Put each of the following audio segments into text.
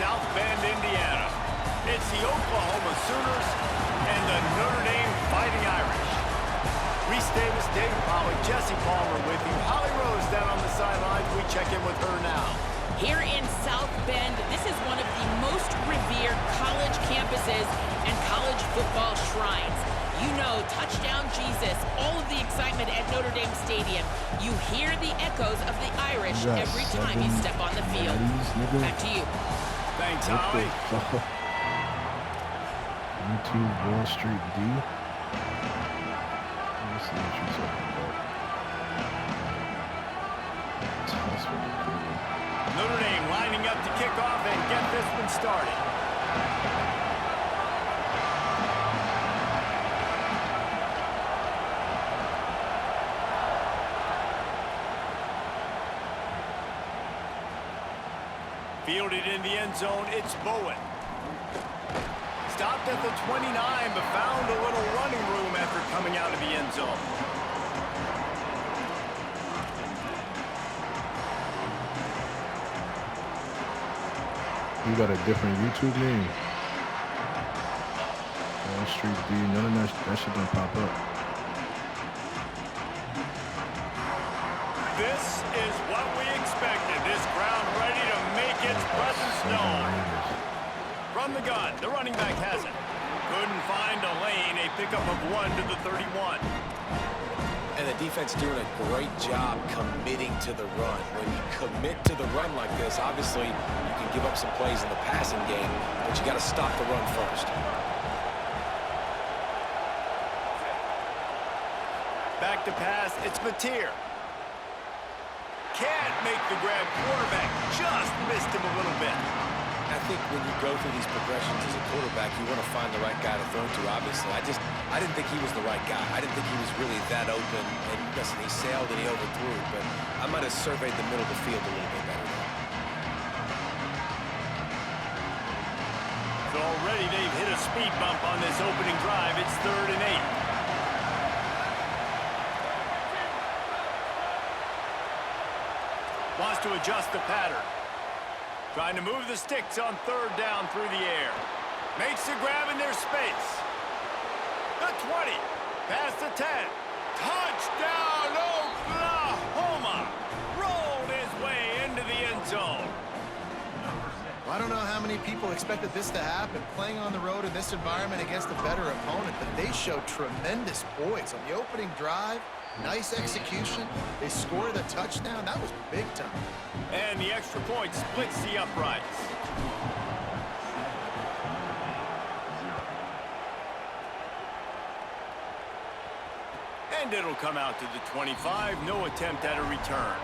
South Bend, Indiana. It's the Oklahoma Sooners and the Notre Dame Fighting Irish. Reese Davis, David Pollack, Jesse Palmer with you. Holly Rose down on the sidelines. We check in with her now. Here in South Bend, this is one of the most revered college campuses and college football shrines. You know, touchdown Jesus, all of the excitement at Notre Dame Stadium. You hear the echoes of the Irish every time you step on the field. Back to you. Thanks, Holly. YouTube Wall Street D. Let's see what you're talking about. That's really cool. Notre Dame lining up to kick off and get this one started. Fielded in the end zone, it's Bowen. Stopped at the 29, but found a little running room after coming out of the end zone. You got a different YouTube name. Wall Street D. None of that shit don't pop up. This is what we expected. This crowd ready to make its presence known. From the gun, the running back has it. Couldn't find a lane, a pickup of 1 to the 31. And the defense doing a great job committing to the run. When you commit to the run like this, obviously you can give up some plays in the passing game, but you got to stop the run first. Back to pass, it's Mateer. Can't make the grab. Quarterback just missed him a little bit. I think when you go through these progressions as a quarterback, you want to find the right guy to throw to, obviously. I didn't think he was the right guy. I didn't think he was really that open. And listen, he sailed and he overthrew, but I might have surveyed the middle of the field a little bit better. So already they've hit a speed bump on this opening drive. It's 3rd and 8. Wants to adjust the pattern. Trying to move the sticks on 3rd down through the air. Makes the grab in their space. The 20. Past the 10. Touchdown, Oklahoma! Rolled his way into the end zone. I don't know how many people expected this to happen, playing on the road in this environment against a better opponent, but they showed tremendous poise on the opening drive. Nice execution. They scored a touchdown. That was big time. And the extra point splits the uprights. And it'll come out to the 25. No attempt at a return.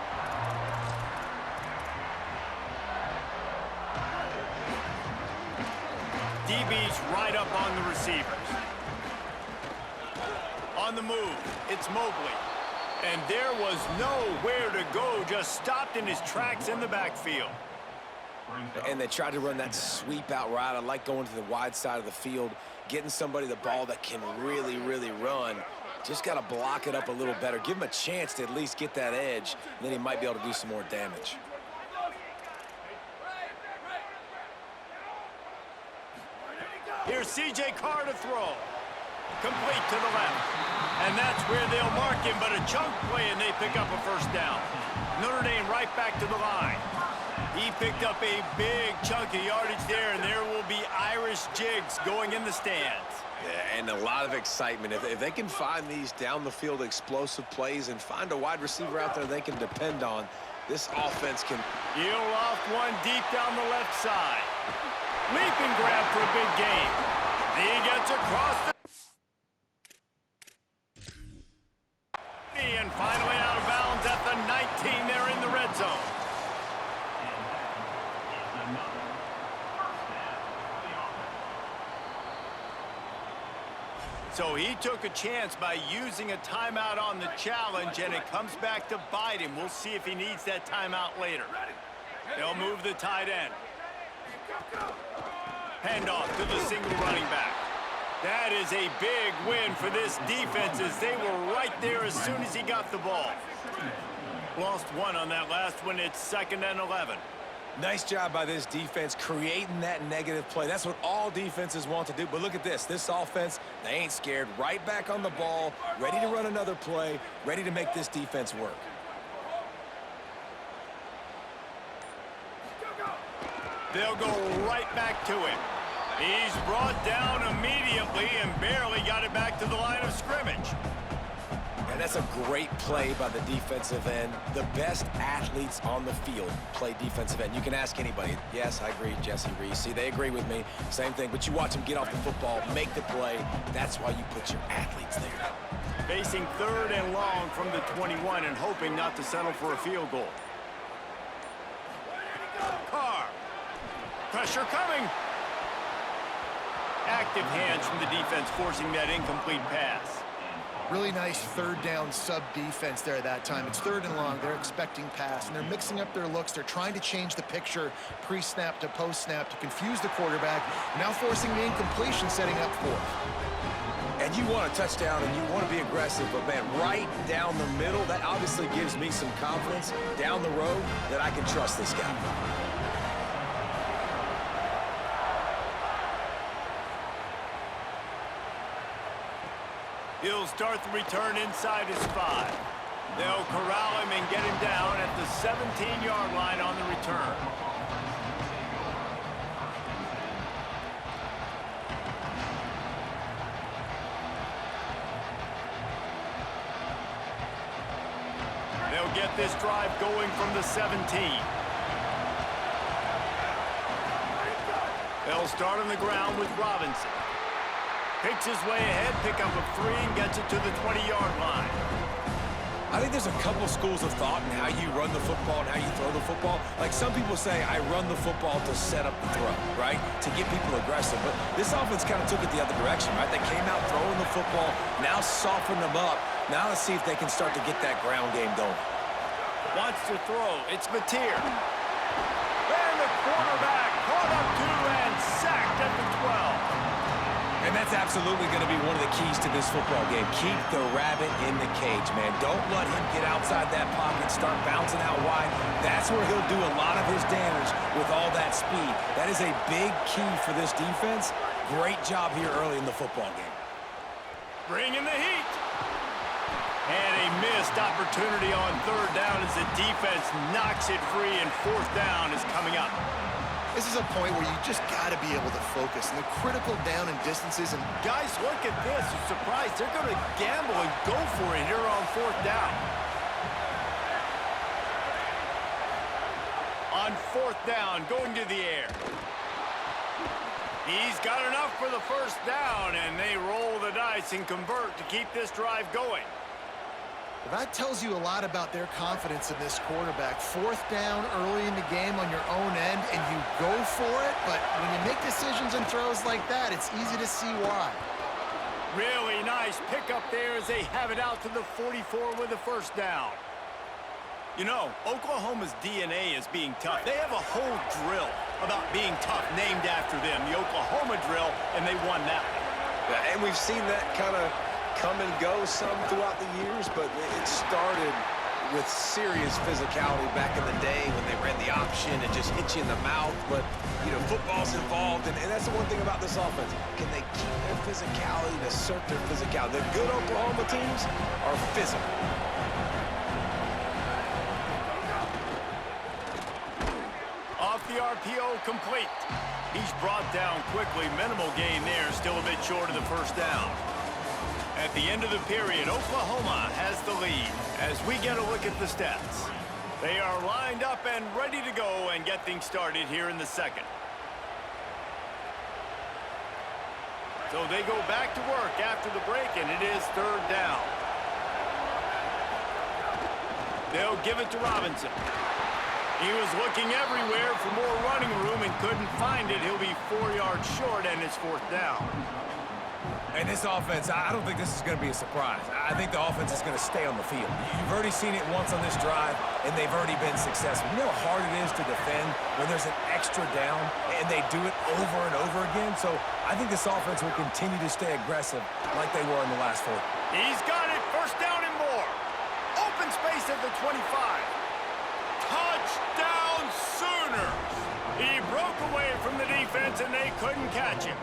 DB's right up on the receivers. On the move, it's Mobley. And there was nowhere to go, just stopped in his tracks in the backfield. And they tried to run that sweep out route. I like going to the wide side of the field, getting somebody the ball that can really, really run. Just got to block it up a little better. Give him a chance to at least get that edge, and then he might be able to do some more damage. Here's C.J. Carr to throw. Complete to the left. And that's where they'll mark him, but a chunk play, and they pick up a 1st down. Notre Dame right back to the line. He picked up a big chunk of yardage there, and there will be Irish jigs going in the stands. Yeah, and a lot of excitement. If they can find these down-the-field explosive plays and find a wide receiver out there they can depend on, this offense can... He'll loft one deep down the left side. Leap and grab for a big gain. He gets across the... And finally out of bounds at the 19. They're in the red zone. So he took a chance by using a timeout on the challenge, and it comes back to bite him. We'll see if he needs that timeout later. They'll move the tight end. Handoff to the single running back. That is a big win for this defense, as they were right there as soon as he got the ball. Lost one on that last one. It's 2nd and 11. Nice job by this defense creating that negative play. That's what all defenses want to do. But look at this. This offense, they ain't scared. Right back on the ball, ready to run another play, ready to make this defense work. They'll go right back to him. He's brought down immediately and barely got it back to the line of scrimmage. And that's a great play by the defensive end. The best athletes on the field play defensive end. You can ask anybody. Yes, I agree, Jesse Reese. See, they agree with me. Same thing. But you watch them get off the football, make the play. That's why you put your athletes there. Facing 3rd and long from the 21 and hoping not to settle for a field goal. Carr. Pressure coming. Active hands from the defense forcing that incomplete pass. Really nice 3rd down sub defense there that time. It's 3rd and long. They're expecting pass, and they're mixing up their looks. They're trying to change the picture pre-snap to post-snap to confuse the quarterback, now forcing the incompletion, setting up 4th. And you want a touchdown and you want to be aggressive, but man, right down the middle, that obviously gives me some confidence down the road that I can trust this guy. He'll start the return inside his 5. They'll corral him and get him down at the 17-yard line on the return. They'll get this drive going from the 17. They'll start on the ground with Robinson. Picks his way ahead, pick up a 3, and gets it to the 20-yard line. I think there's a couple schools of thought in how you run the football and how you throw the football. Like some people say, I run the football to set up the throw, right? To get people aggressive. But this offense kind of took it the other direction, right? They came out throwing the football, now soften them up. Now let's see if they can start to get that ground game going. Wants to throw. It's Mateer. And the quarterback caught up to and sacked at the 12. And that's absolutely going to be one of the keys to this football game. Keep the rabbit in the cage, man. Don't let him get outside that pocket, start bouncing out wide. That's where he'll do a lot of his damage with all that speed. That is a big key for this defense. Great job here early in the football game. Bringing the heat. And a missed opportunity on 3rd down as the defense knocks it free, and 4th down is coming up. This is a point where you just got to be able to focus. And the critical down and distances. And guys, look at this. I'm surprised they're going to gamble and go for it here on 4th down. On 4th down, going to the air. He's got enough for the 1st down, and they roll the dice and convert to keep this drive going. that tells you a lot about their confidence in this quarterback. 4th down early in the game on your own end, and you go for it, but when you make decisions and throws like that, it's easy to see why. Really nice pickup there as they have it out to the 44 with the 1st down. You know, Oklahoma's DNA is being tough. They have a whole drill about being tough named after them, the Oklahoma drill, and they won that one. Yeah, and we've seen that kind of come and go some throughout the years, but it started with serious physicality back in the day when they ran the option and just hit you in the mouth. But, you know, football's involved, and that's the one thing about this offense. Can they keep their physicality and assert their physicality? The good Oklahoma teams are physical. Off the RPO, complete. He's brought down quickly. Minimal gain there, still a bit short of the 1st down. At the end of the period, Oklahoma has the lead. As we get a look at the stats, they are lined up and ready to go and get things started here in the 2nd. So they go back to work after the break, and it is 3rd down. They'll give it to Robinson. He was looking everywhere for more running room and couldn't find it. He'll be 4 yards short, and it's 4th down. And this offense, I don't think this is going to be a surprise. I think the offense is going to stay on the field. You've already seen it once on this drive, and they've already been successful. You know how hard it is to defend when there's an extra down, and they do it over and over again? So I think this offense will continue to stay aggressive like they were in the last 4. He's got it. 1st down and more. Open space at the 25. Touchdown Sooners! broke away from the defense, and they couldn't catch him.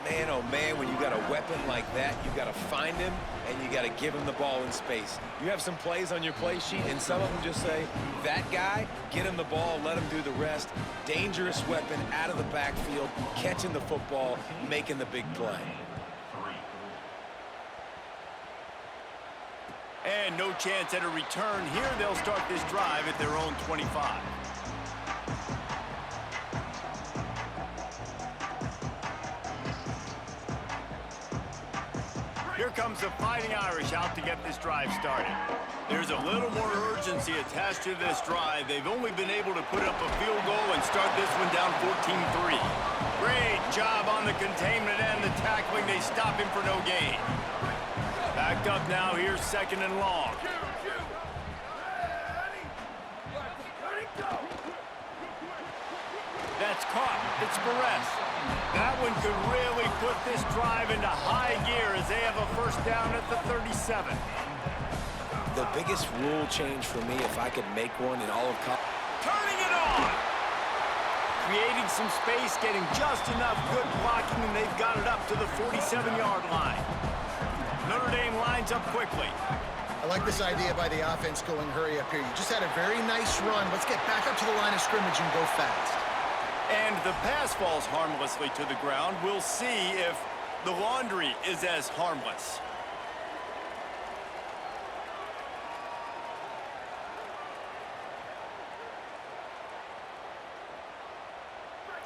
Man, oh man, when you got a weapon like that, you got to find him, and you got to give him the ball in space. You have some plays on your play sheet, and some of them just say, that guy, get him the ball, let him do the rest. Dangerous weapon out of the backfield, catching the football, making the big play. And no chance at a return here. They'll start this drive at their own 25. Here comes the Fighting Irish out to get this drive started. There's a little more urgency attached to this drive. They've only been able to put up a field goal and start this one down 14-3. Great job on the containment and the tackling. They stop him for no gain. Backed up now, here's 2nd and long. That's caught. It's Perez. That one could really put this drive into high gear as they have a first down at the 37. The biggest rule change for me, if I could make one in all of college. Turning it on! Creating some space, getting just enough good blocking, and they've got it up to the 47-yard line. Notre Dame lines up quickly. I like this idea by the offense going hurry up here. You just had a very nice run. Let's get back up to the line of scrimmage and go fast. And the pass falls harmlessly to the ground. We'll see if the laundry is as harmless.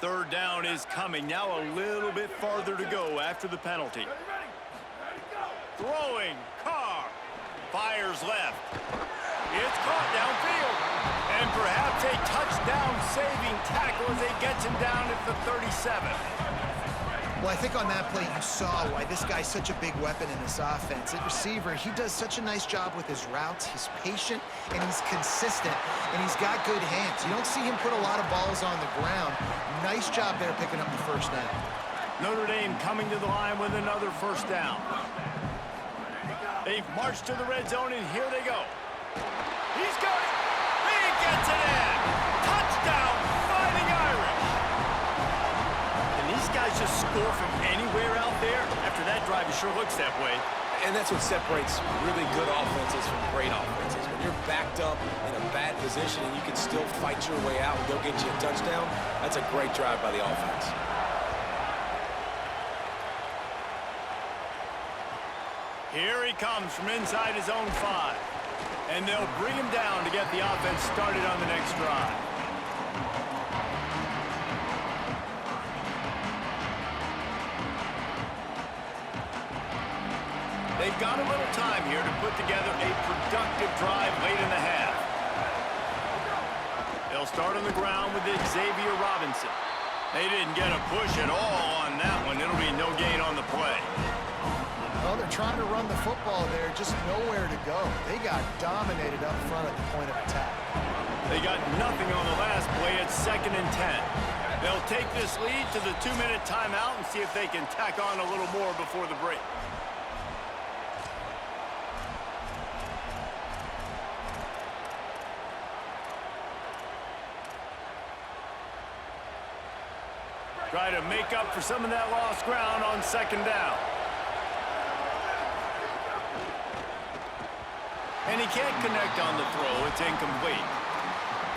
Third down is coming. Now a little bit farther to go after the penalty. Throwing, Carr, fires left. It's caught downfield. And perhaps a touchdown-saving tackle as they get him down at the 37. Well, I think on that play you saw why this guy's such a big weapon in this offense. At receiver, he does such a nice job with his routes. He's patient, and he's consistent, and he's got good hands. You don't see him put a lot of balls on the ground. Nice job there picking up the first down. Notre Dame coming to the line with another first down. They've marched to the red zone, and here they go. He's got it. He gets it in. Touchdown, Fighting Irish. Can these guys just score from anywhere out there? After that drive, it sure looks that way. And that's what separates really good offenses from great offenses. When you're backed up in a bad position and you can still fight your way out and go get you a touchdown, that's a great drive by the offense. Here he comes from inside his own 5. And they'll bring him down to get the offense started on the next drive. They've got a little time here to put together a productive drive late in the half. They'll start on the ground with Xavier Robinson. They didn't get a push at all on that one. It'll be no gain on the play. Well, they're trying to run the football there, just nowhere to go. They got dominated up front at the point of attack. They got nothing on the last play. It's 2nd and 10. They'll take this lead to the 2-minute timeout and see if they can tack on a little more before the break. Try to make up for some of that lost ground on 2nd down. And he can't connect on the throw. It's incomplete.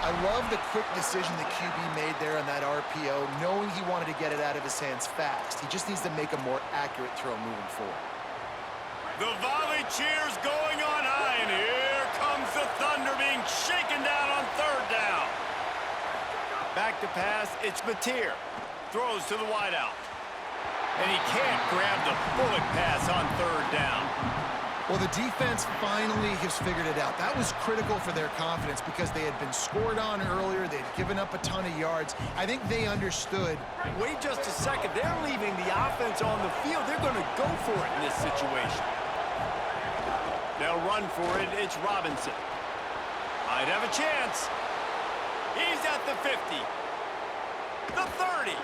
I love the quick decision the QB made there on that RPO, knowing he wanted to get it out of his hands fast. He just needs to make a more accurate throw moving forward. The volley cheers going on high, and here comes the Thunder being shaken down on 3rd down. Back to pass, it's Mateer. Throws to the wideout. And he can't grab the bullet pass on 3rd down. Well, the defense finally has figured it out. That was critical for their confidence because they had been scored on earlier. They'd given up a ton of yards. I think they understood. Wait just a second. They're leaving the offense on the field. They're going to go for it in this situation. They'll run for it. It's Robinson. Might have a chance. He's at the 50. The 30.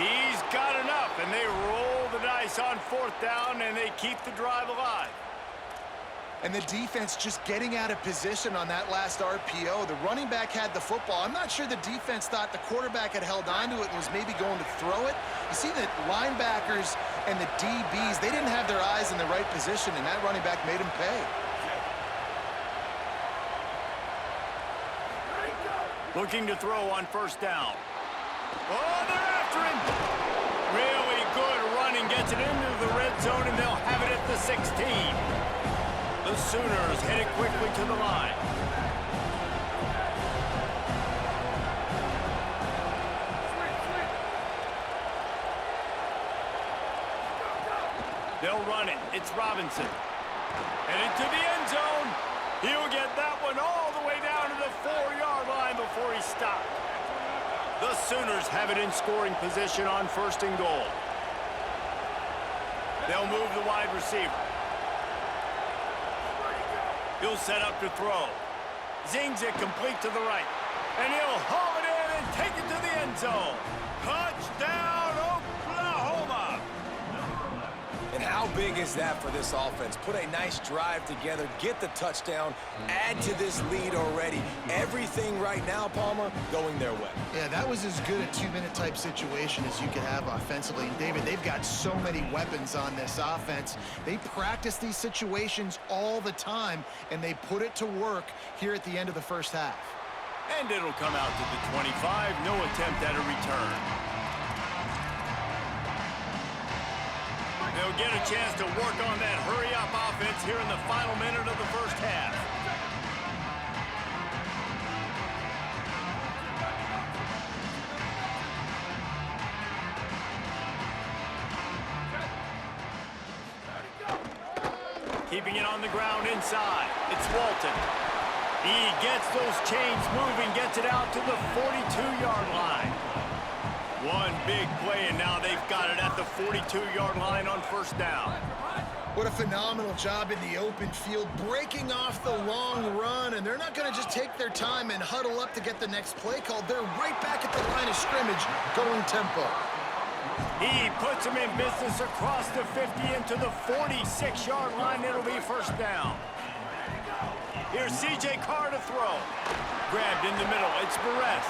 He's got enough, and they roll the dice on 4th down, and they keep the drive alive. And the defense just getting out of position on that last RPO. The running back had the football. I'm not sure the defense thought the quarterback had held onto it and was maybe going to throw it. You see the linebackers and the DBs, they didn't have their eyes in the right position, and that running back made him pay. Looking to throw on first down. Oh, they're after him. Really good running. Gets it into the red zone, and they'll have it at the 16. The Sooners headed quickly to the line. They'll run it. It's Robinson. Headed to the end zone. He'll get that one all the way down to the 4-yard line before he stopped. The Sooners have it in scoring position on first and goal. They'll move the wide receiver. He'll set up to throw. Zings it complete to the right. And he'll haul it in and take it to the end zone. Touchdown, Oklahoma! And how big is that for this offense? Put a nice drive together, get the touchdown, add to this lead already. Everything right now, Palmer, going their way. Yeah, that was as good a 2-minute type situation as you could have offensively. And David, they've got so many weapons on this offense. They practice these situations all the time, and they put it to work here at the end of the first half. And it'll come out to the 25. No attempt at a return. They'll get a chance to work on that hurry-up offense here in the final minute of the first half. Keeping it on the ground inside. It's Walton. He gets those chains moving, gets it out to the 42-yard line. One big play, and now they've got it at the 42-yard line on first down. What a phenomenal job in the open field, breaking off the long run, and they're not going to just take their time and huddle up to get the next play called. They're right back at the line of scrimmage, going tempo. He puts him in business across the 50 into the 46-yard line. It'll be first down. Here's C.J. Carr to throw. Grabbed in the middle. It's Perez.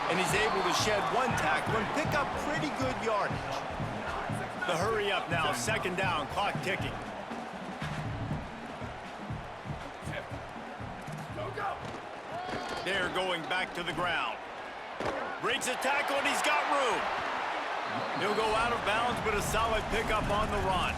And he's able to shed one tackle and pick up pretty good yardage. The hurry up now, second down, clock ticking. They're going back to the ground. Breaks a tackle and he's got room. He'll go out of bounds, but a solid pickup on the run.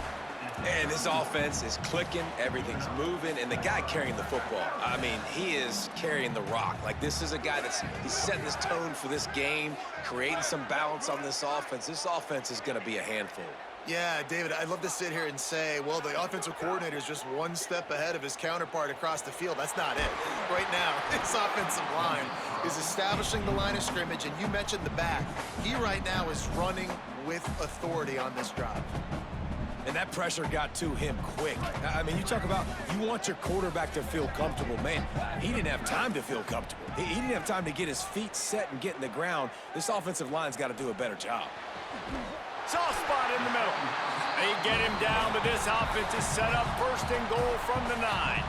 And this offense is clicking, everything's moving, and the guy carrying the football, I mean, he is carrying the rock. Like, this is a guy he's setting this tone for this game, creating some balance on this offense. This offense is going to be a handful. Yeah, David, I'd love to sit here and say, well, the offensive coordinator is just one step ahead of his counterpart across the field. That's not it. Right now, this offensive line is establishing the line of scrimmage, and you mentioned the back. He right now is running with authority on this drive. And that pressure got to him quick. I mean, you talk about you want your quarterback to feel comfortable. Man, he didn't have time to feel comfortable. He didn't have time to get his feet set and get in the ground. This offensive line's got to do a better job. Soft spot in the middle. They get him down, but this offense is set up first and goal from the 9.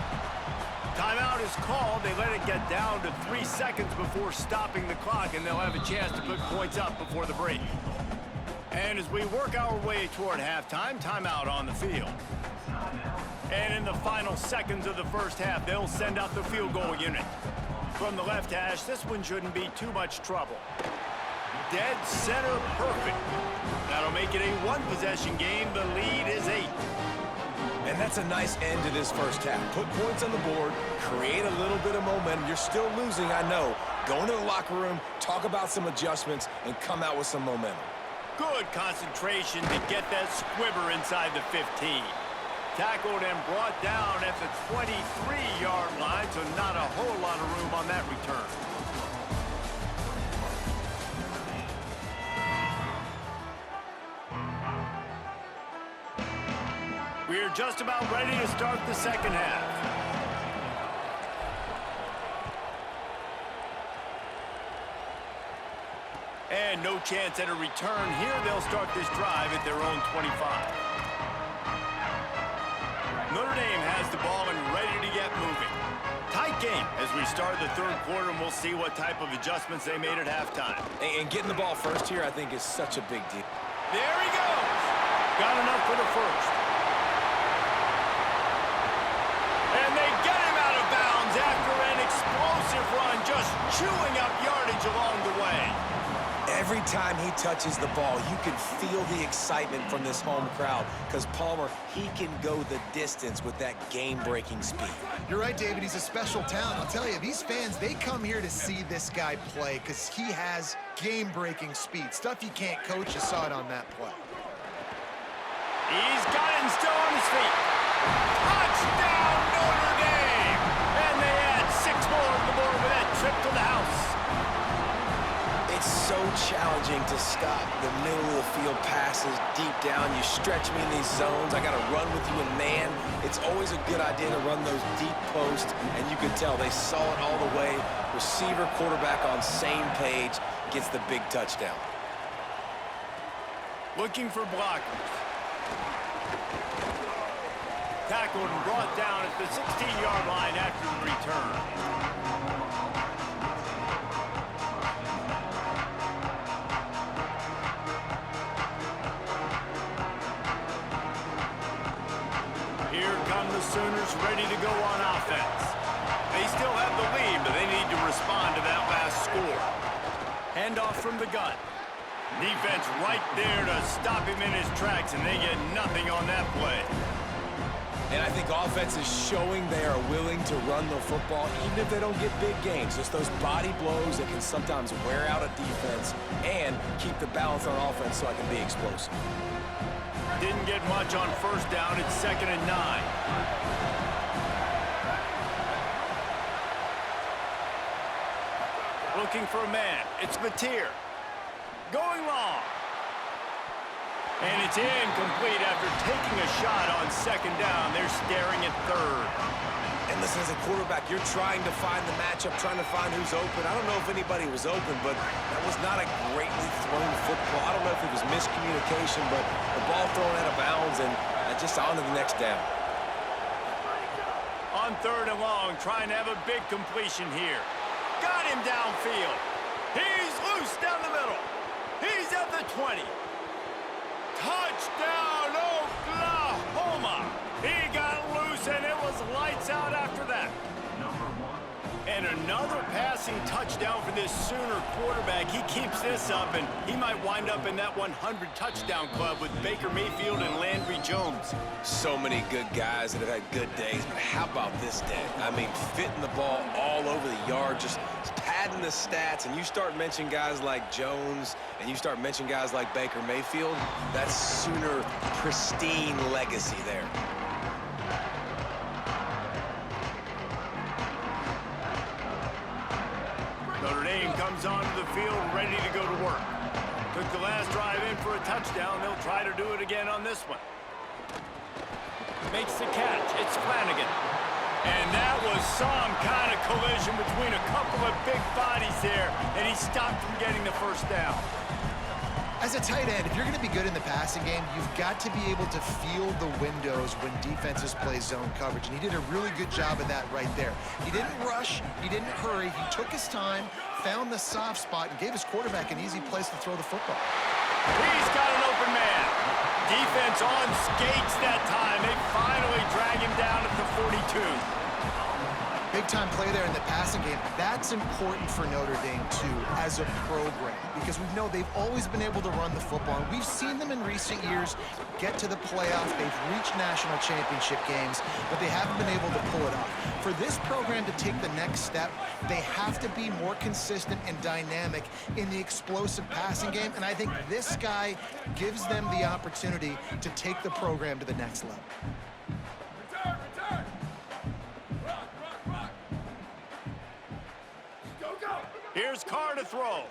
Timeout is called. They let it get down to 3 seconds before stopping the clock, and they'll have a chance to put points up before the break. And as we work our way toward halftime, timeout on the field. And in the final seconds of the first half, they'll send out the field goal unit. From the left hash, this one shouldn't be too much trouble. Dead center perfect. That'll make it a one-possession game. The lead is 8. And that's a nice end to this first half. Put points on the board, create a little bit of momentum. You're still losing, I know. Go into the locker room, talk about some adjustments, and come out with some momentum. Good concentration to get that squibber inside the 15. Tackled and brought down at the 23-yard line, so not a whole lot of room on that return. We're just about ready to start the second half. And no chance at a return here. They'll start this drive at their own 25. Notre Dame has the ball and ready game as we start the third quarter, and we'll see what type of adjustments they made at halftime. And getting the ball first here, I think, is such a big deal. There he goes. Got enough for the first. And they get him out of bounds after an explosive run, just chewing up yardage along the way. Every time he touches the ball, you can feel the excitement from this home crowd because Palmer, he can go the distance with that game-breaking speed. You're right, David. He's a special talent. I'll tell you, these fans, they come here to see this guy play because he has game-breaking speed. Stuff you can't coach. You saw it on that play. He's got him still on his feet. Touchdown, Notre Dame! And they add 6 more on the board with that trip to the house. It's so challenging to stop the middle of the field passes deep down. You stretch me in these zones. I got to run with you in man. It's always a good idea to run those deep posts, and you can tell they saw it all the way. Receiver, quarterback on same page, gets the big touchdown. Looking for blockers. Tackled and brought down at the 16-yard line after the return. Here come the Sooners ready to go on offense. They still have the lead, but they need to respond to that last score. Handoff from the gun. Defense right there to stop him in his tracks, and they get nothing on that play. And I think offense is showing they are willing to run the football, even if they don't get big gains. Just those body blows that can sometimes wear out a defense and keep the balance on offense so I can be explosive. Didn't get much on first down. It's 2nd and 9. Looking for a man. It's Mateer. Going long. And it's incomplete after taking a shot on 2nd down. They're staring at 3rd. And listen, as a quarterback, you're trying to find the matchup, trying to find who's open. I don't know if anybody was open, but that was not a greatly thrown football. I don't know if it was miscommunication, but the ball thrown out of bounds and just on to the next down. On 3rd and long, trying to have a big completion here. Got him downfield. He's loose down the middle. He's at the 20. Touchdown, Oklahoma! He got loose, and it was lights out after that. And another passing touchdown for this Sooner quarterback. He keeps this up, and he might wind up in that 100-touchdown club with Baker Mayfield and Landry Jones. So many good guys that have had good days, but how about this day? I mean, fitting the ball all over the yard, just padding the stats, and you start mentioning guys like Jones, and you start mentioning guys like Baker Mayfield, that's Sooner pristine legacy there. Notre Dame comes onto the field ready to go to work. Took the last drive in for a touchdown. They'll try to do it again on this one. Makes the catch. It's Flanagan. And that was some kind of collision between a couple of big bodies there, and he stopped from getting the first down. As a tight end, if you're going to be good in the passing game, you've got to be able to feel the windows when defenses play zone coverage. And he did a really good job of that right there. He didn't rush. He didn't hurry. He took his time, found the soft spot, and gave his quarterback an easy place to throw the football. He's got an open man. Defense on skates that time. They finally drag him down at the 42. Big-time play there in the passing game. That's important for Notre Dame, too, as a program, because we know they've always been able to run the football. And we've seen them in recent years get to the playoff. They've reached national championship games, but they haven't been able to pull it off. For this program to take the next step, they have to be more consistent and dynamic in the explosive passing game, and I think this guy gives them the opportunity to take the program to the next level. Here's Carr to throw.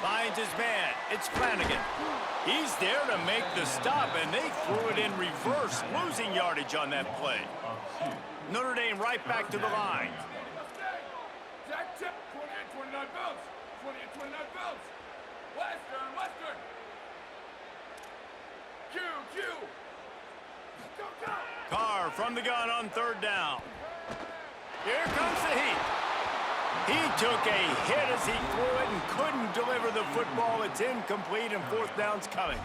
Finds his man. It's Flanagan. He's there to make the stop, and they threw it in reverse, losing yardage on that play. Notre Dame right back to the line. Jack Chip, 28-29 Bills. 28-29 Bills. Western. Q. Go. Carr from the gun on 3rd down. Here comes the heat. He took a hit as he threw it and couldn't deliver the football. It's incomplete and fourth down's coming.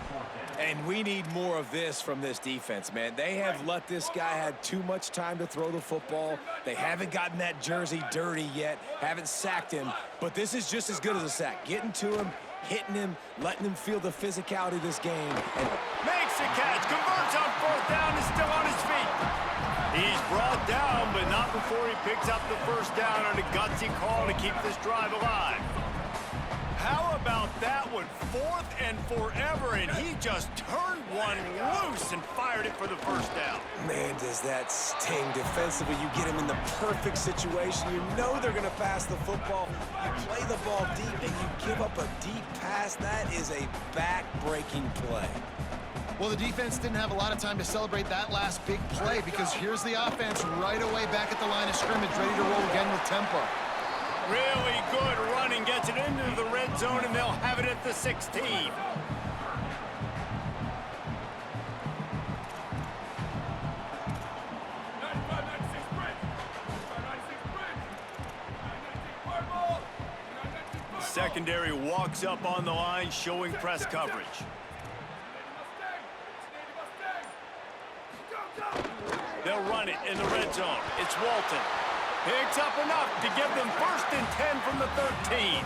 And we need more of this from this defense, man. They have let this guy have too much time to throw the football. They haven't gotten that jersey dirty yet, haven't sacked him, but this is just as good as a sack. Getting to him, hitting him, letting him feel the physicality of this game. And makes the catch, converts on fourth down, is still on his feet. He's brought down, but not before he picks up the first down on a gutsy call to keep this drive alive. How about that one? 4th and forever, and he just turned one loose and fired it for the first down. man, does that sting defensively. You get him in the perfect situation. You know they're going to pass the football. You play the ball deep, and you give up a deep pass. That is a back-breaking play. Well, the defense didn't have a lot of time to celebrate that last big play because here's the offense right away back at the line of scrimmage, ready to roll again with tempo. Really good running, gets it into the red zone, and they'll have it at the 16. 95, 96 bridge. 96 bridge. 96 purple. 96 purple. Secondary walks up on the line, showing press coverage. They'll run it in the red zone. It's Walton. Picks up enough to give them 1st and 10 from the 13.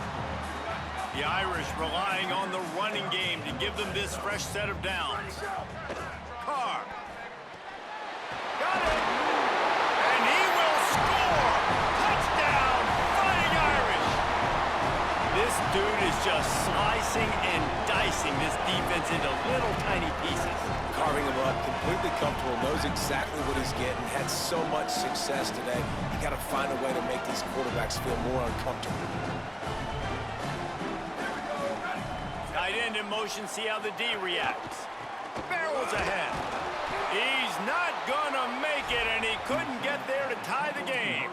The Irish relying on the running game to give them this fresh set of downs. Carr. Got it. And he will score. Touchdown, Fighting Irish. This dude is just slicing and dicing this defense into little tiny pieces. Carving him up, completely comfortable, knows exactly what he's getting, had so much success today. You got to find a way to make these quarterbacks feel more uncomfortable. Tight end in motion, see how the D reacts. Barrels ahead. He's not gonna make it, and he couldn't get there to tie the game.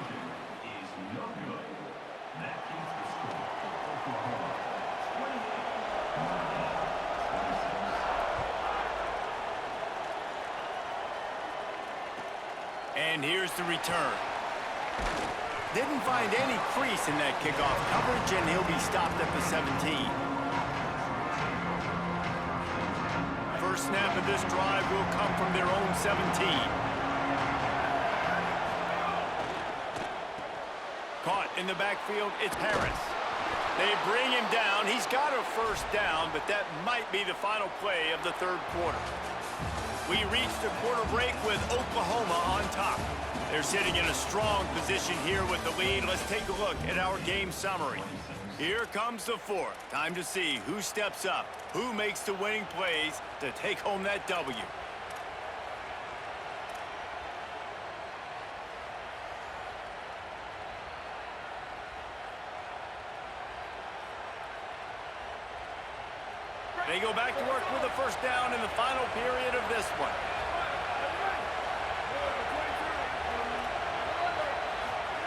And here's the return. Didn't find any crease in that kickoff coverage, and he'll be stopped at the 17. First snap of this drive will come from their own 17. Caught in the backfield, it's Harris. They bring him down. He's got a first down, but that might be the final play of the third quarter. We reach the quarter break with Oklahoma on top. They're sitting in a strong position here with the lead. Let's take a look at our game summary. Here comes the fourth. Time to see who steps up, who makes the winning plays to take home that W. They go back to work with a first down in the final period of this one.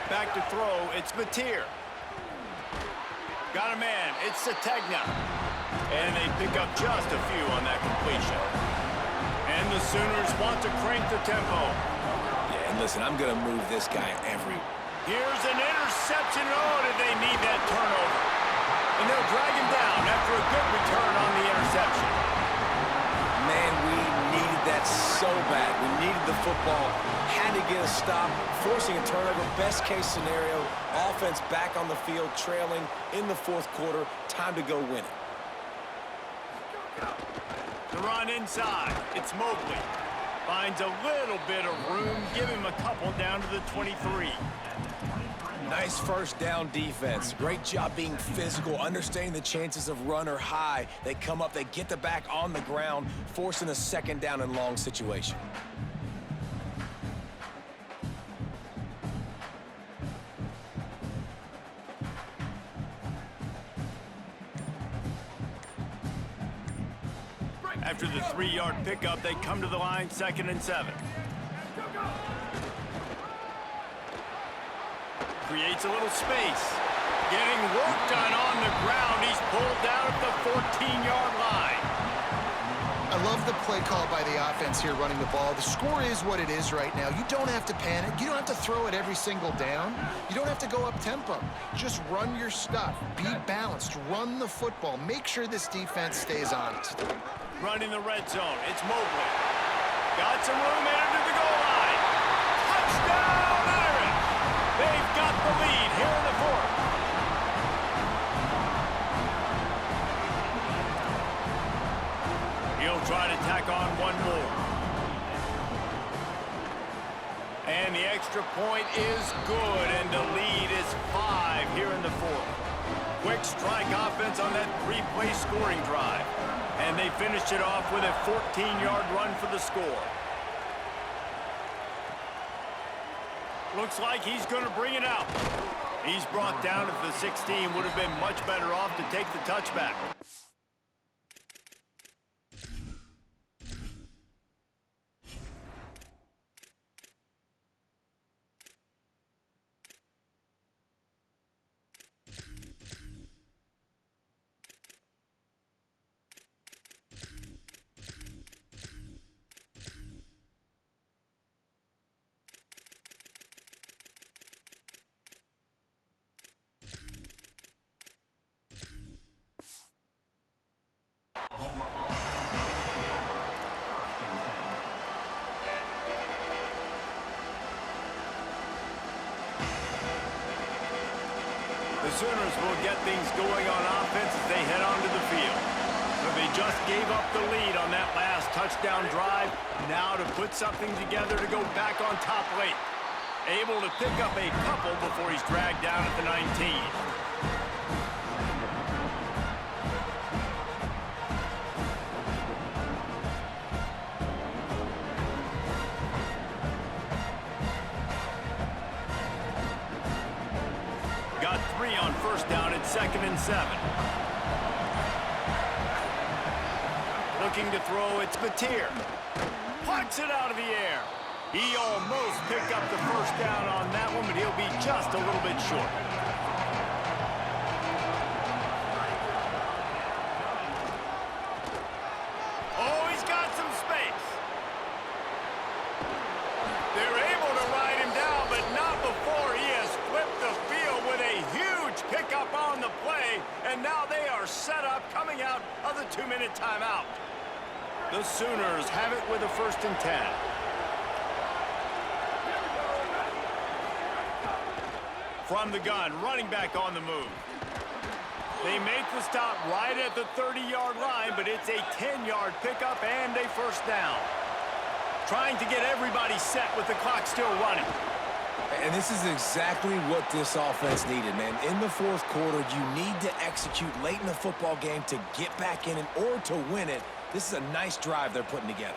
Back to throw, it's Mateer. Got a man, it's Sategna. And they pick up just a few on that completion. And the Sooners want to crank the tempo. Yeah, and listen, I'm going to move this guy every... Here's an interception. Oh, did they need that turnover? And they'll drag him down after a good return on the interception. Man, we needed that so bad. We needed the football, had to get a stop, forcing a turnover. Best case scenario, offense back on the field, trailing in the fourth quarter. Time to go win it. The run inside, it's Mobley. Finds a little bit of room, give him a couple down to the 23. Nice first down defense. Great job being physical, understanding the chances of run are high. They come up, they get the back on the ground, forcing a second down and long situation. After the 3-yard pickup, they come to the line, 2nd and 7. Creates a little space. Getting work done on the ground. He's pulled down at the 14-yard line. I love the play call by the offense here running the ball. The score is what it is right now. You don't have to panic. You don't have to throw it every single down. You don't have to go up tempo. Just run your stuff. Be balanced. Run the football. Make sure this defense stays honest. Running the red zone. It's Mobley. Got some room headed to the goal line. Touchdown, Irish! They've got the lead here in the fourth. He'll try to tack on one more. And the extra point is good, and the lead is 5 here in the fourth. Quick strike offense on that 3-play scoring drive. And they finished it off with a 14-yard run for the score. Looks like he's going to bring it out. He's brought down at the 16. Would have been much better off to take the touchback. The Sooners will get things going on offense as they head onto the field. So they just gave up the lead on that last touchdown drive. Now to put something together to go back on top late. Able to pick up a couple before he's dragged down at the 19. Got 3 on first down at 2nd and 7. Looking to throw, it's Batir. Plucks it out of the air. He almost picked up the first down on that one, but he'll be just a little bit short. Oh, he's got some space. They're able to ride him down, but not before he has flipped the field with a huge pickup on the play, and now they are set up coming out of the 2-minute timeout. The Sooners have it with a 1st and 10. From the gun, running back on the move. They make the stop right at the 30-yard line, but it's a 10-yard pickup and a 1st down. Trying to get everybody set with the clock still running. And this is exactly what this offense needed, man. In the fourth quarter, you need to execute late in the football game to get back in and or to win it. This is a nice drive they're putting together.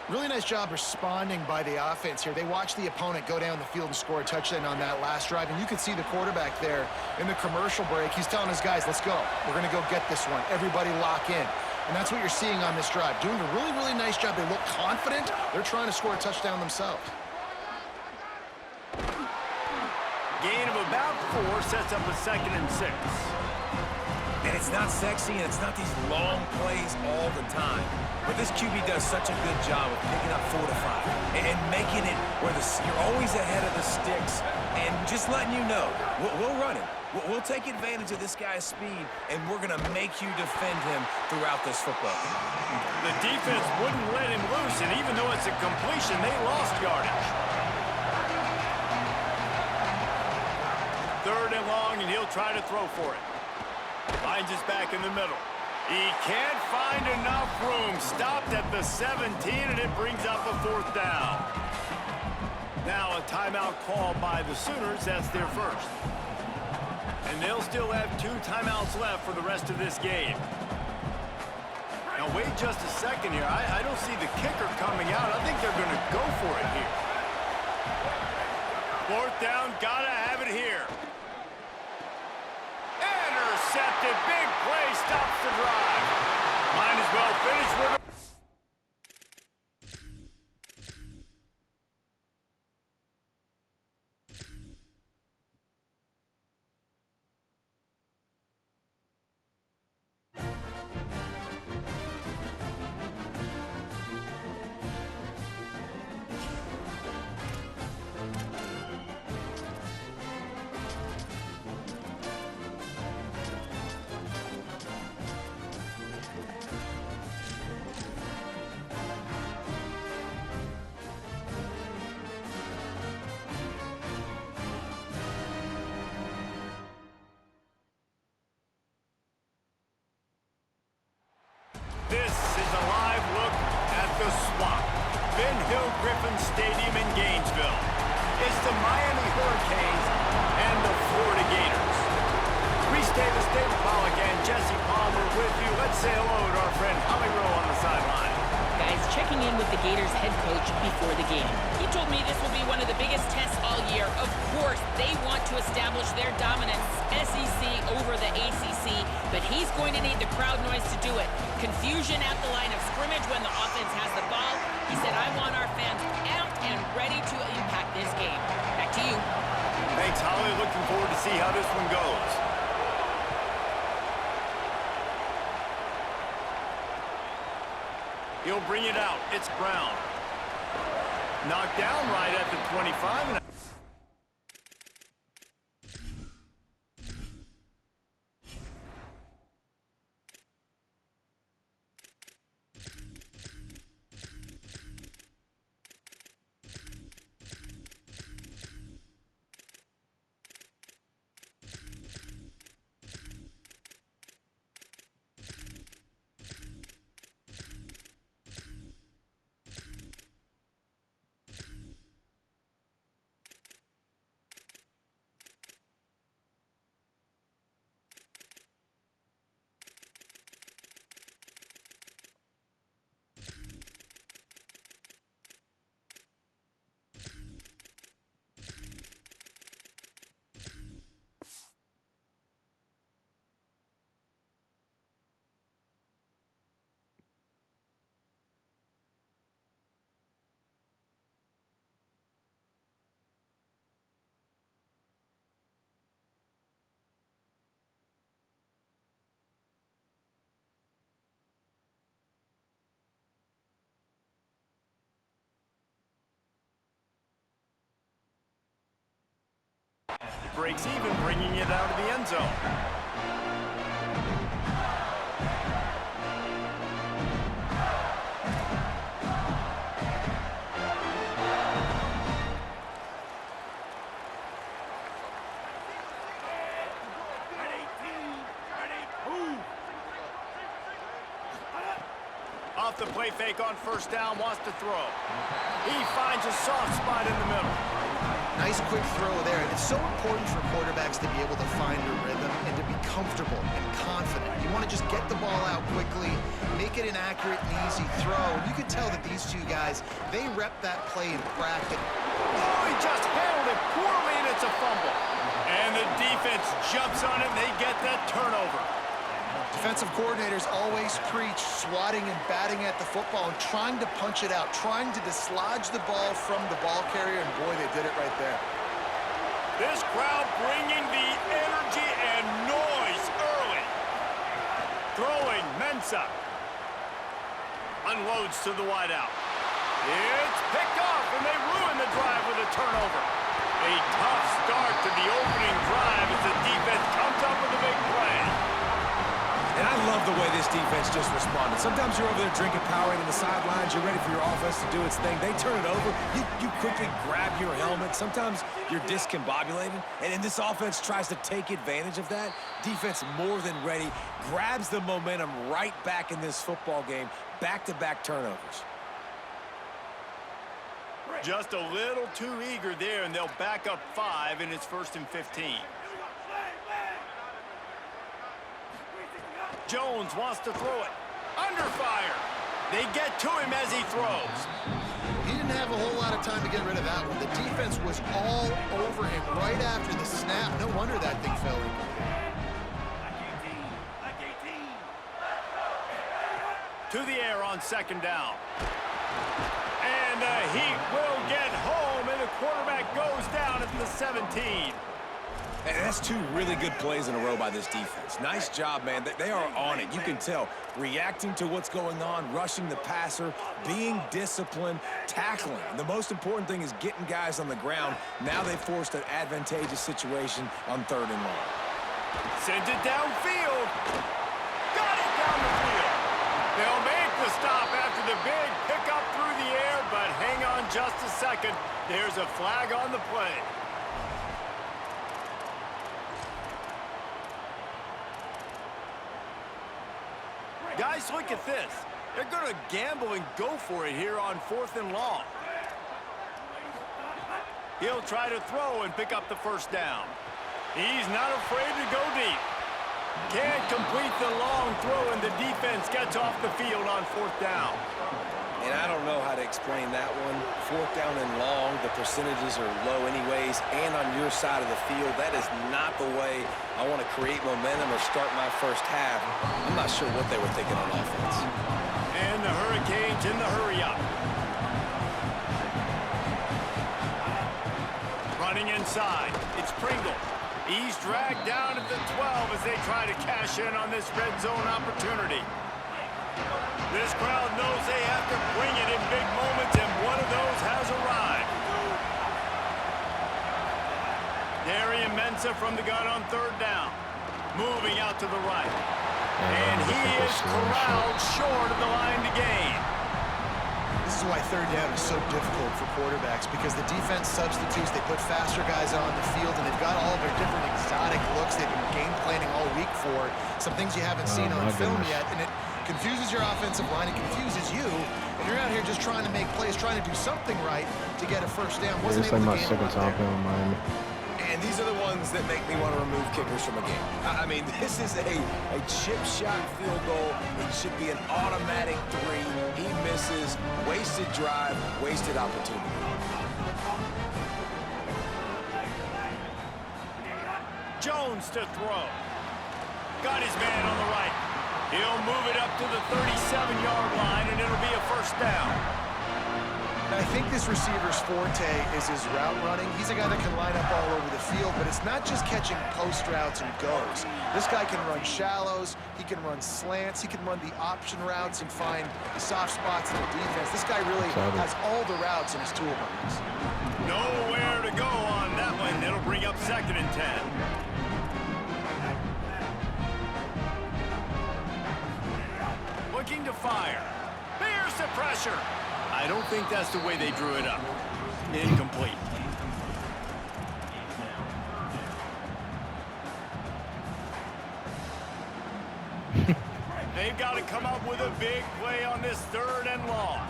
Really nice job responding by the offense here. They watched the opponent go down the field and score a touchdown on that last drive, and you could see the quarterback there in the commercial break. He's telling his guys, let's go. We're going to go get this one. Everybody lock in. And that's what you're seeing on this drive. Doing a really, really nice job. They look confident. They're trying to score a touchdown themselves. Gain of about 4 sets up a 2nd and 6. And it's not sexy, and it's not these long plays all the time. But this QB does such a good job of picking up 4 to 5 and making it where you're always ahead of the sticks and just letting you know, we'll run him. We'll take advantage of this guy's speed, and we're going to make you defend him throughout this football game. The defense wouldn't let him loose, and even though it's a completion, they lost yardage. 3rd and long, and he'll try to throw for it. Finds his back in the middle. He can't find enough room. Stopped at the 17, and it brings up a 4th down. Now a timeout call by the Sooners. That's their first. And they'll still have 2 timeouts left for the rest of this game. Now wait just a second here. I don't see the kicker coming out. I think they're going to go for it here. 4th down, gotta have it here. Intercepted, big play, stops the drive. Might as well finish with it. Ben Hill Griffin Stadium in Gainesville. It's the Miami Hurricanes and the Florida Gators. Reese Davis, David Pollack, and Jesse Palmer with you. Let's say hello to our friend Holly Rowe on the sideline. Guys, checking in with the Gators head coach before the game. He told me this will be one of the biggest tests all year. Of course, they want to establish their dominance, SEC over the ACC, but he's going to need the crowd noise to do it. Confusion at the line of scrimmage when the offense has the ball. He said, I want our fans out and ready to impact this game. Back to you. Thanks, Holly. Looking forward to see how this one goes. He'll bring it out. It's Brown. Knocked down right at the 25. Breaks even, bringing it out of the end zone. Off the play fake on first down, wants to throw. He finds a soft spot in the middle. Nice quick throw there, and it's so important for quarterbacks to be able to find a rhythm and to be comfortable and confident. You want to just get the ball out quickly, make it an accurate and easy throw. And you can tell that these two guys, they rep that play in practice. Oh, he just handled it poorly, and it's a fumble. And the defense jumps on it, and they get that turnover. Defensive coordinators always preach swatting and batting at the football and trying to punch it out, trying to dislodge the ball from the ball carrier, and boy, they did it right there. This crowd bringing the energy and noise early. Throwing, Mensah. Unloads to the wideout. It's picked off, and they ruin the drive with a turnover. A tough start to the opening drive as the defense comes up with a big play. And I love the way this defense just responded. Sometimes you're over there drinking Powerade in the sidelines. You're ready for your offense to do its thing. They turn it over. You quickly grab your helmet. Sometimes you're discombobulated. And this offense tries to take advantage of that. Defense more than ready. Grabs the momentum right back in this football game. Back-to-back turnovers. Just a little too eager there, and they'll back up 5, and it's 1st and 15. Jones wants to throw it. Under fire. They get to him as he throws. He didn't have a whole lot of time to get rid of that one. The defense was all over him right after the snap. No wonder that thing fell in. To the air on 2nd down. And the Heat will get home, and the quarterback goes down at the 17. And that's 2 really good plays in a row by this defense. Nice job, man. They are on it. You can tell. Reacting to what's going on, rushing the passer, being disciplined, tackling. The most important thing is getting guys on the ground. Now they forced an advantageous situation on 3rd and long. Sends it downfield. Got it down the field. They'll make the stop after the big pickup through the air, but hang on just a second. There's a flag on the play. Guys, look at this. They're going to gamble and go for it here on 4th and long. He'll try to throw and pick up the first down. He's not afraid to go deep. Can't complete the long throw, and the defense gets off the field on 4th down. And I don't know how to explain that one. 4th down and long, the percentages are low anyways, and on your side of the field, that is not the way I want to create momentum or start my first half. I'm not sure what they were thinking on offense. And the Hurricanes in the hurry-up. Running inside, it's Pringle. He's dragged down at the 12 as they try to cash in on this red zone opportunity. This crowd knows they have to bring it in big moments, and one of those has arrived. Darian Mensah from the gun on 3rd down. Moving out to the right. And he is corralled short of the line to gain. This is why 3rd down is so difficult for quarterbacks, because the defense substitutes, they put faster guys on the field, and they've got all their different exotic looks they've been game planning all week for, some things you haven't seen on film yet, and it confuses your offensive line, it confuses you, and you're out here just trying to make plays, trying to do something right to get a first down. It's like my second time playing Miami. And these are the ones that make me want to remove kickers from a game. I mean, this is a chip shot field goal. It should be an automatic 3. He misses. Wasted drive, wasted opportunity. Jones to throw. Got his man on the right. He'll move it up to the 37-yard line, and it'll be a first down. I think this receiver's forte is his route running. He's a guy that can line up all over the field, but it's not just catching post routes and goes. This guy can run shallows, he can run slants, he can run the option routes and find soft spots in the defense. This guy really has all the routes in his toolbox. Nowhere to go on that one. It'll bring up 2nd and 10. Looking to fire. There's the pressure. I don't think that's the way they drew it up. Incomplete. They've got to come up with a big play on this 3rd and long.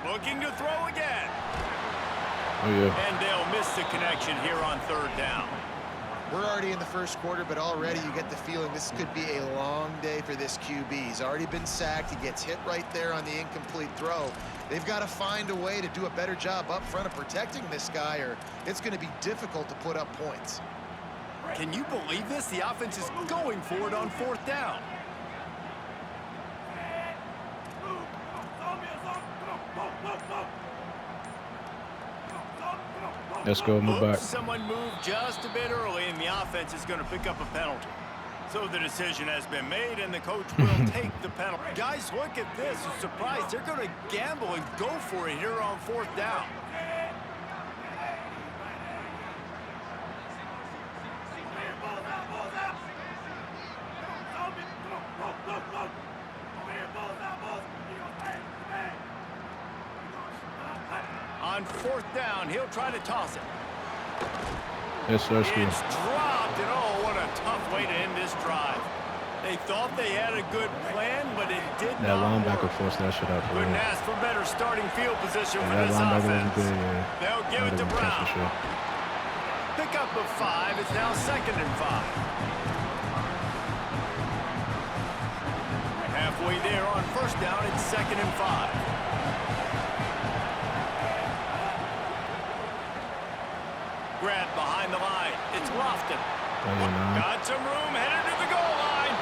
Looking to throw again. Oh, yeah. And they'll miss the connection here on 3rd down. We're already in the first quarter, but already you get the feeling this could be a long day for this QB. He's already been sacked. He gets hit right there on the incomplete throw. They've got to find a way to do a better job up front of protecting this guy, or it's going to be difficult to put up points. Can you believe this? The offense is going for it on 4th down. Let's go, move back. Someone moved just a bit early, and the offense is going to pick up a penalty. So the decision has been made, and the coach will take the penalty. Guys, look at this. I'm surprised. They're going to gamble and go for it here on 4th down. On 4th down, he'll try to toss it. Yes, sir. It's dropped, and oh, what a tough way to end this drive. They thought they had a good plan, but it did That not linebacker work. forced that shit out for Couldn't real. ask for better starting field position for That this linebacker offense. was good, yeah. They'll give it to That was Brown. for sure. Pick up of 5. It's now 2nd and 5. Halfway there on 1st down. It's 2nd and 5. Grab behind the line. It's Lofton. Oh, yeah, nah. Got some room, headed to the goal line.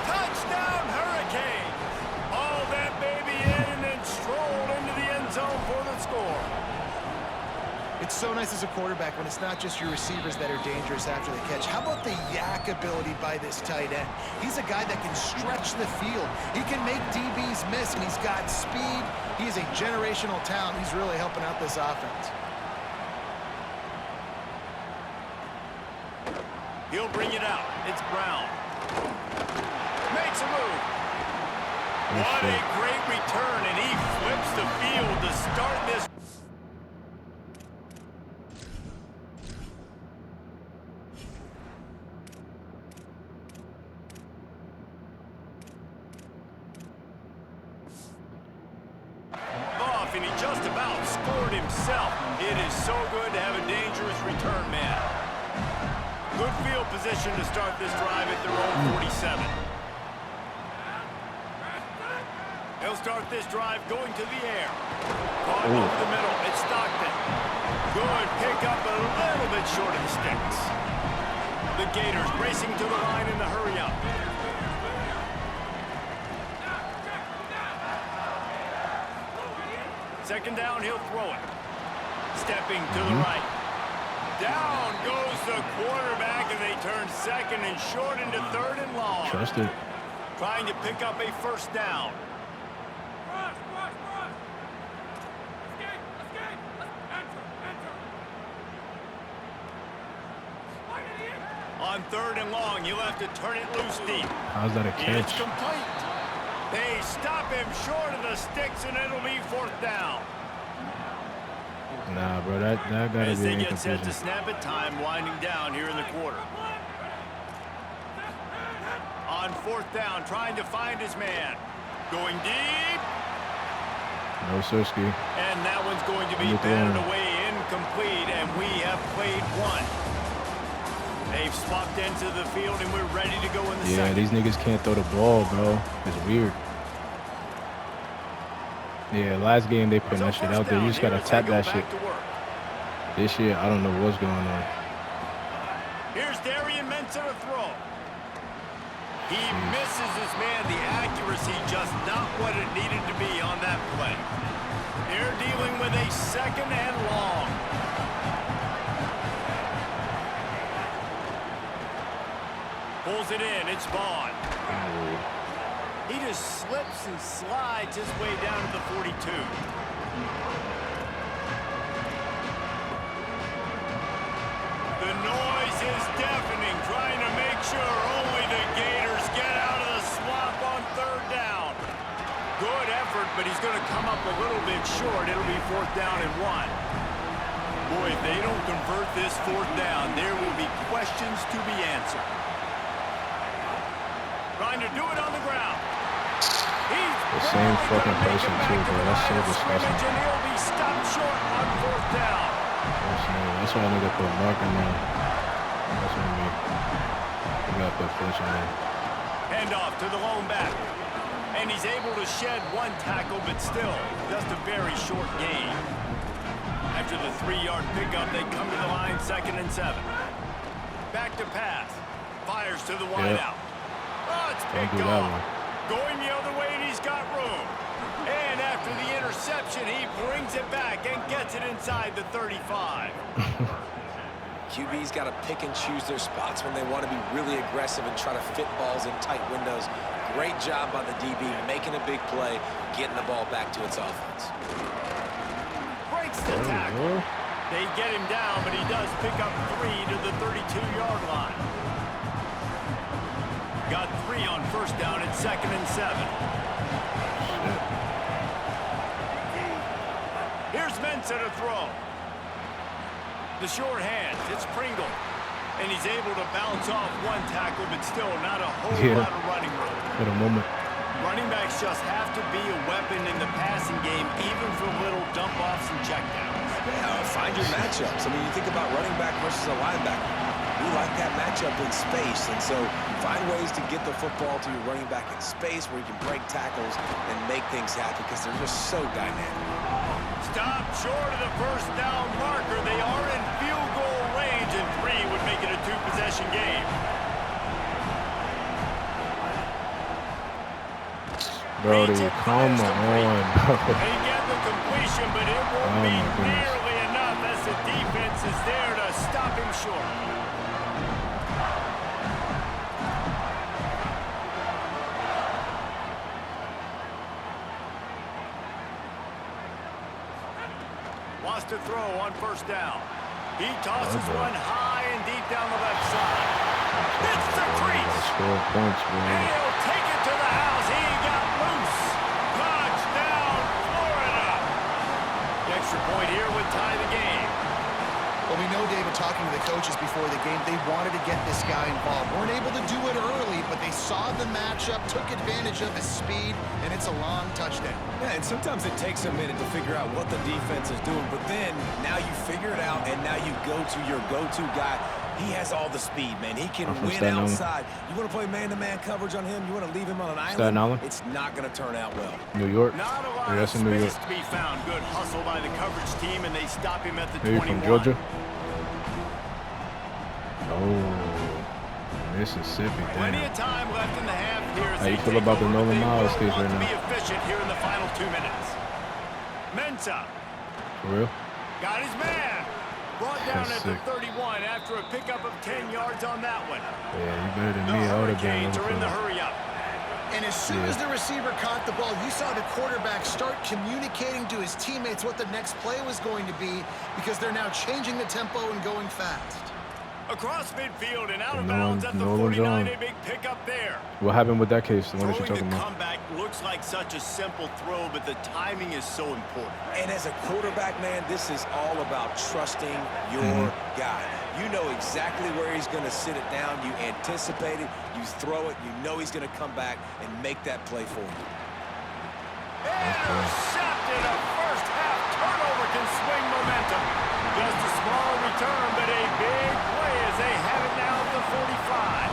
Touchdown, Hurricanes. Hauled that baby in and then strolled into the end zone for the score. It's so nice as a quarterback when it's not just your receivers that are dangerous after the catch. How about the yak ability by this tight end? He's a guy that can stretch the field. He can make DBs miss, and he's got speed. He is a generational talent. He's really helping out this offense. He'll bring it out. It's Brown. Makes a move. What a great return, and he flips the field to start this. so good to have a dangerous return man. Good field position to start this drive at their own 47. They'll start this drive going to the air. Caught over the middle. It's Stockton. Good pick up a little bit short of the sticks. The Gators racing to the line in the hurry up. Second down, he'll throw it. Stepping to the right. Down goes the quarterback, and they turn second and short into third and long. Trust it. Trying to pick up a first down. Rush, rush, rush. Escape, escape. Enter, enter. Slide it in. On third and long, you'll have to turn it loose deep. How's that a It's catch? complete. They stop him short of the sticks, and it'll be fourth down. Nah, bro, that gotta As be they an get set to incompletion. snap it, time winding down here in the quarter. On fourth down, trying to find his man. Going deep. No Sirski. And that one's going to be Good batted throw. away incomplete, and we have played one. They've swapped into the field, and we're ready to go in the Yeah, second. these niggas can't throw the ball, bro. It's weird. Yeah, last game they put So that shit first out there. You down just here gotta as tap they go that back shit. to work. This year, I don't know what's going on. Here's Darian Mensa to throw. He misses his man. The accuracy just not what it needed to be on that play. They're dealing with a second and long. Pulls it in. It's Vaughn. He just slips and slides his way down to the 42. The noise is deafening, trying to make sure only the Gators get out of the swamp on third down. Good effort, but he's going to come up a little bit short. It'll be fourth down and one. Boy, if they don't convert this fourth down, there will be questions to be answered. Trying to do it on the ground. The same fucking person too, bro. That's so disgusting. And he'll be stopped short on fourth down. That's why I need to put Mark in there. That's what I mean. We gotta put Fletch in there. Hand off to the lone back. And he's able to shed one tackle, but still just a very short gain. After the 3-yard pickup, they come to the line, 2nd and 7. Back to pass. Fires to the wideout. Oh, it's Don't picked do that off. one. Going the other way, and he's got room. And after the interception, he brings it back and gets it inside the 35. QB's got to pick and choose their spots when they want to be really aggressive and try to fit balls in tight windows. Great job by the DB, making a big play, getting the ball back to its offense. Breaks the tackle. They get him down, but he does pick up 3 to the 32-yard line. Got 3 on first down at 2nd and 7. Here's Mensa to throw. The short hands, it's Pringle. And he's able to bounce off one tackle, but still not a whole lot of running room. For the moment. Running backs just have to be a weapon in the passing game, even for little dump-offs and checkdowns. Yeah, find your matchups. I mean, you think about running back versus a linebacker. We like that matchup in space, and so find ways to get the football to your running back in space where you can break tackles and make things happen because they're just so dynamic. Stop short of the first down marker. They are in field goal range, and 3 would make it a 2-possession game. Brody, come on, bro. They get the completion, but it won't Oh, be my goodness. nearly enough as the defense is there to stop him short. Wants to throw on first down. He tosses one high and deep down the left side. It's the crease. Score points, bro. And he'll take it to the house. He got loose. Touchdown, Florida. The extra point here would tie the game. Well, we know, David, talking to the coaches before the game, they wanted to get this guy involved. Weren't able to do it early, but they saw the matchup, took advantage of his speed, and it's a long touchdown. Yeah, and sometimes it takes a minute to figure out what the defense is doing, but then now you figure it out, and now you go to your go-to guy. He has all the speed, man. He can win outside. You want to play man-to-man coverage on him? You want to leave him on an island? It's not going to turn out well. New York. Not a lot of space to be found. Good hustle by the coverage team, and they stop him at the 21. From Georgia? Oh, Mississippi. Plenty of time left in the half here. How you feel about the Nolan Miles case right now? Be efficient here in the final 2 minutes. Mensah. For real? Got his man. Brought down at the 31 after a pickup of 10 yards on that one. Yeah, you better than me. I would have been. The Hurricanes are in the hurry-up. And as soon as the receiver caught the ball, you saw the quarterback start communicating to his teammates what the next play was going to be because they're now changing the tempo and going fast. Across midfield and out of bounds at the 49, a big pickup there. What happened with that case? The one that you're talking about? Comeback looks like such a simple throw, but the timing is so important. And as a quarterback, man, this is all about trusting your guy. You know exactly where he's going to sit it down. You anticipate it. You throw it. You know he's going to come back and make that play for you. Intercepted. A first-half turnover can swing momentum. Just a small return, but a big play as they have it now at the 45.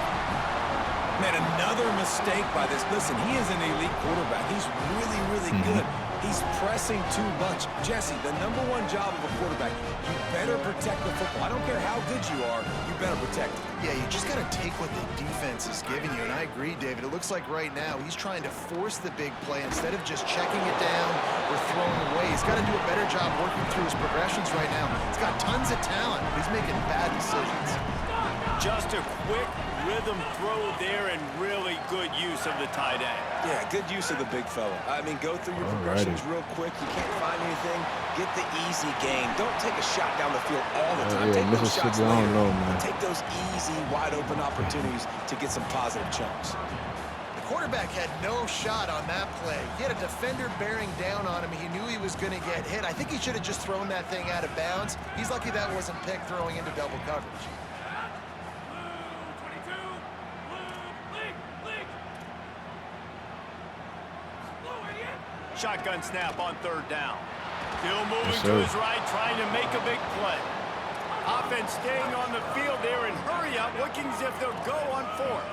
Man, another mistake by this. Listen, he is an elite quarterback. He's really, really good. He's pressing too much. Jesse, the #1 job of a quarterback, you better protect the football. I don't care how good you are, you better protect it. Yeah, you just got to take what the defense is giving you, and I agree, David. It looks like right now he's trying to force the big play instead of just checking it down or throwing away. He's got to do a better job working through his progressions right now. He's got tons of talent, but he's making bad decisions. Just a quick rhythm throw there and really good use of the tight end. Yeah, good use of the big fella. I mean, go through your progressions real quick. You can't find anything. Get the easy game. Don't take a shot down the field all the time. Take those shots later. Take those easy, wide-open opportunities to get some positive chunks. The quarterback had no shot on that play. He had a defender bearing down on him. He knew he was going to get hit. I think he should have just thrown that thing out of bounds. He's lucky that wasn't picked throwing into double coverage. Shotgun snap on 3rd down. Still moving to his right, trying to make a big play. Offense staying on the field there and hurry up, looking as if they'll go on 4th.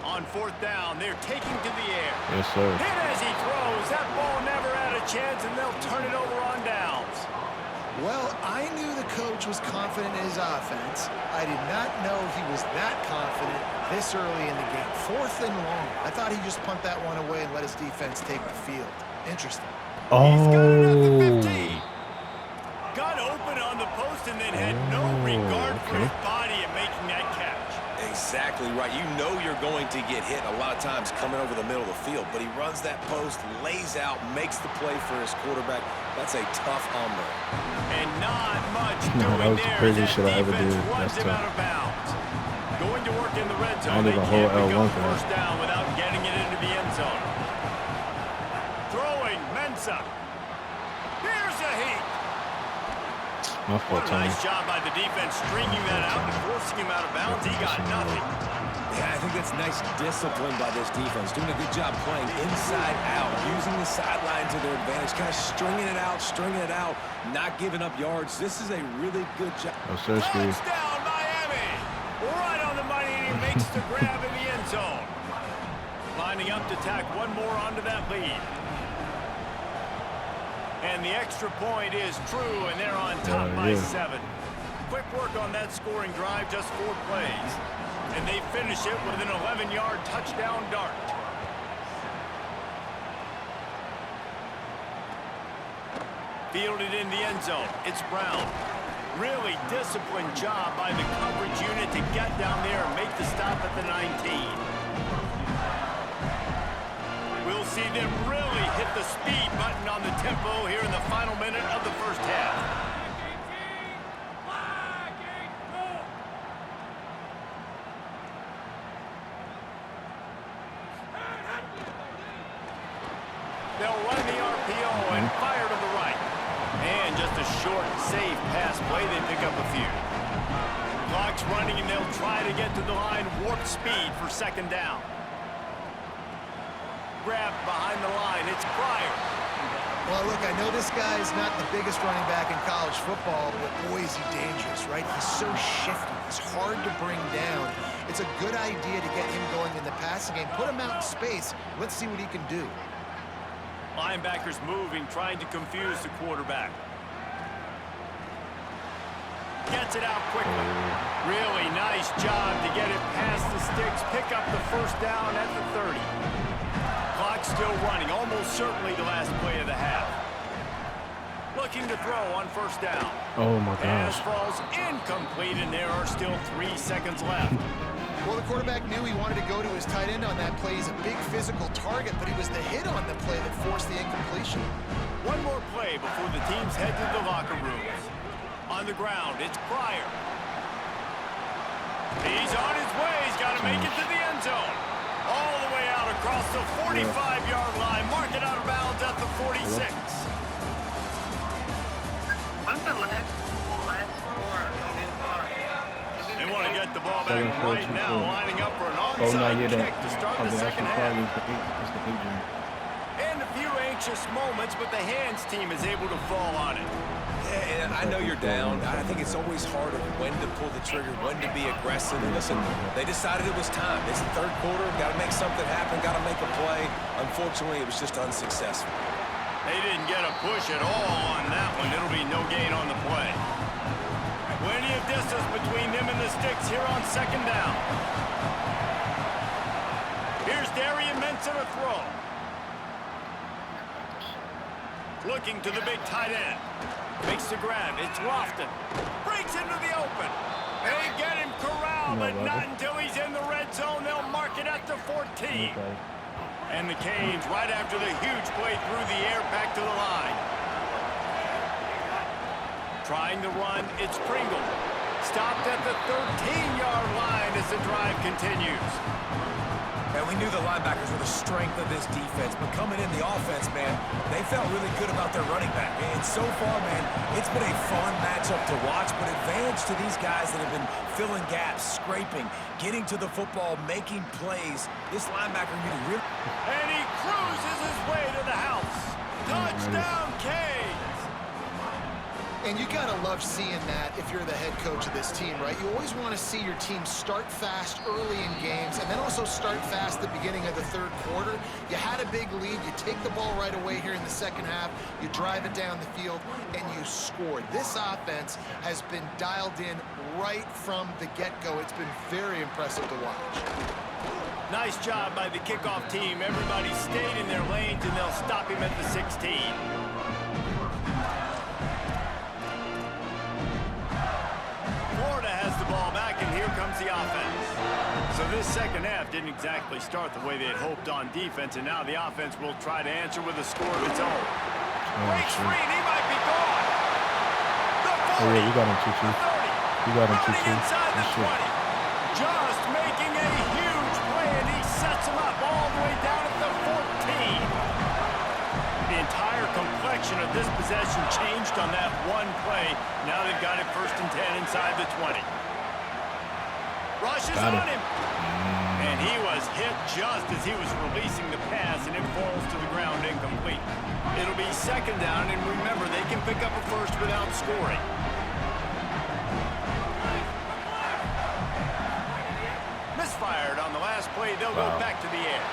On 4th down, they're taking to the air. Yes, sir. Hit as he throws. That ball never had a chance, and they'll turn it over on downs. Well, I knew the coach was confident in his offense. I did not know he was that confident this early in the game. 4th and long. I thought he'd just punt that one away and let his defense take the field. Interesting. He's got it at the 15. Got open on the post and then had no regard for his body in making that catch. Exactly right. You know you're going to get hit a lot of times coming over the middle of the field, but he runs that post, lays out, makes the play for his quarterback. That's a tough hombre. And not much that was the craziest shit I ever did. That's tough. Out of bounds. Going to work in the red zone. I did a whole L1 for first down without getting it into the end zone. Throwing Mensah. Here's a heat. My fault, Tony. Nice job by the defense stringing that out and forcing him out of bounds. He got nothing. Yeah, I think that's nice discipline by this defense. Doing a good job playing inside out, using the sideline to their advantage, kind of stringing it out, not giving up yards. This is a really good job. Touchdown, Miami! Right on the money, and he makes the grab in the end zone. Lining up to tack one more onto that lead. And the extra point is true, and they're on top by 7. Quick work on that scoring drive, just 4 plays. And they finish it with an 11-yard touchdown dart. Fielded in the end zone. It's Brown. Really disciplined job by the coverage unit to get down there and make the stop at the 19. We'll see them really hit the speed button on the tempo here in the final minute of the first half. They'll run the RPO and fire to the right. And just a short, safe pass play. They pick up a few. Clock's running, and they'll try to get to the line. Warp speed for second down. Grab behind the line. It's Pryor. Well, look, I know this guy is not the biggest running back in college football, but boy, is he dangerous, right? He's so shifty. He's hard to bring down. It's a good idea to get him going in the passing game. Put him out in space. Let's see what he can do. Linebackers moving, trying to confuse the quarterback. Gets it out quickly. Really nice job to get it past the sticks. Pick up the first down at the 30. Clock still running, almost certainly the last play of the half. Looking to throw on first down. Oh my Pass gosh. falls incomplete, and there are still 3 seconds left. Well, the quarterback knew he wanted to go to his tight end on that play. He's a big physical target, but he was the hit on the play that forced the incompletion. One more play before the teams head to the locker rooms. On the ground, it's Pryor. He's on his way. He's got to make it to the end zone. All the way out across the 45-yard line. Mark it out of bounds at the 46. They want to get the ball back right now, lining up for an onside kick to start the second half. And a few anxious moments, but the hands team is able to fall on it. Yeah, and I know you're down. I think it's always hard of when to pull the trigger, when to be aggressive. And listen, they decided it was time. It's the third quarter. Got to make something happen. Got to make a play. Unfortunately, it was just unsuccessful. They didn't get a push at all on that one. It'll be no gain on the play. Plenty of distance between them and the sticks here on second down. Here's Darian Menson to throw. Looking to the big tight end. Makes the grab. It's Lofton. Breaks into the open. They get him corralled, but not until he's in the red zone. They'll mark it at the 14. And the Canes, right after the huge play through the air, back to the line. Trying to run, it's Pringle. Stopped at the 13-yard line as the drive continues. And we knew the linebackers were the strength of this defense, but coming in the offense, man, they felt really good about their running back. And so far, man, it's been a fun matchup to watch, but advantage to these guys that have been filling gaps, scraping, getting to the football, making plays. This linebacker really... And he cruises his way to the house. Touchdown, Canes! And you got to love seeing that if you're the head coach of this team, right? You always want to see your team start fast early in games and then also start fast at the beginning of the third quarter. You had a big lead. You take the ball right away here in the second half. You drive it down the field, and you score. This offense has been dialed in right from the get-go. It's been very impressive to watch. Nice job by the kickoff team. Everybody stayed in their lanes, and they'll stop him at the 16. Florida has the ball back, and here comes the offense. So this second half didn't exactly start the way they had hoped on defense, and now the offense will try to answer with a score of its own. Breaks free, and he might be gone. The 40, Oh yeah, you got him 2-2. the 30, You got him running 2-2. inside the Good 20. shit. Just making a huge play, and he sets him up all the way down at the 14. The entire complexion of this possession changed on that one play. Now they've got it 1st and 10 inside the 20. Rushes Got on it. him. And he was hit just as he was releasing the pass, and it falls to the ground incomplete. It'll be second down, and remember, they can pick up a first without scoring. Misfired on the last play. They'll go back to the air.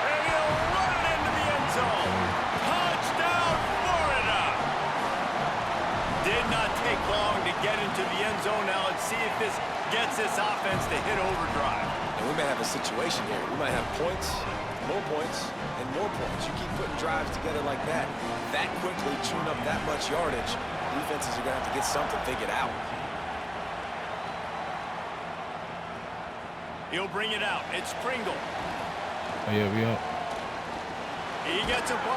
And he'll run it into the end zone. Touchdown, Florida! Did not take long to get into the end zone. Now let's see if this gets this offense to hit overdrive. And we may have a situation here. We might have points, and more points. You keep putting drives together like that quickly, tune up that much yardage, defenses are going to have to get something figured out. He'll bring it out. It's Pringle. Oh yeah, we up. He gets a block.